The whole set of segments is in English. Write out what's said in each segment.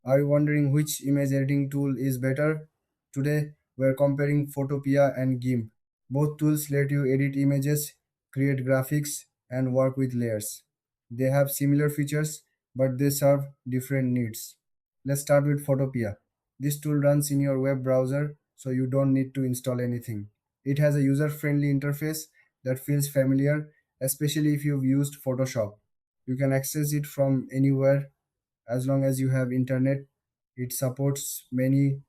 Are you wondering which image editing tool is better? Today, we're comparing Photopea and GIMP. Both tools let you edit images, create graphics, and work with layers. They have similar features, but they serve different needs. Let's start with Photopea. This tool runs in your web browser, so you don't need to install anything. It has a user friendly interface that feels familiar, especially if you've used Photoshop. You can access it from anywhere as long as you have internet. It supports many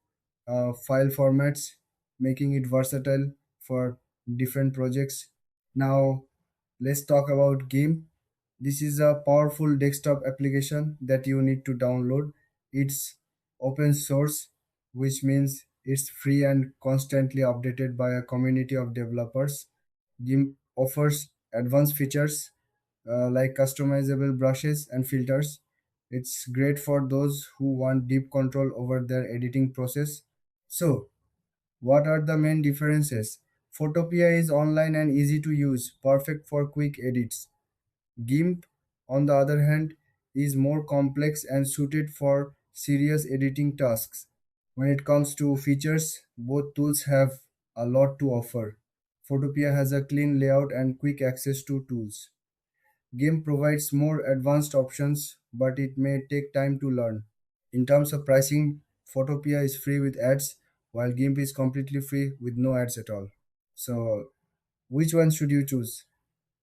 file formats, making it versatile for different projects. Now, let's talk about GIMP. This is a powerful desktop application that you need to download. It's open source, which means it's free and constantly updated by a community of developers. GIMP offers advanced features like customizable brushes and filters. It's great for those who want deep control over their editing process. So, what are the main differences? Photopea is online and easy to use, perfect for quick edits. GIMP, on the other hand, is more complex and suited for serious editing tasks. When it comes to features, both tools have a lot to offer. Photopea has a clean layout and quick access to tools. GIMP provides more advanced options, but it may take time to learn. In terms of pricing, Photopea is free with ads, while GIMP is completely free with no ads at all. So, which one should you choose?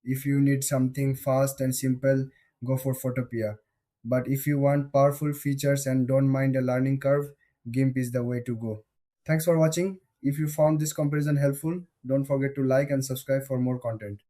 If you need something fast and simple, go for Photopea. But if you want powerful features and don't mind a learning curve, GIMP is the way to go. Thanks for watching. If you found this comparison helpful, don't forget to like and subscribe for more content.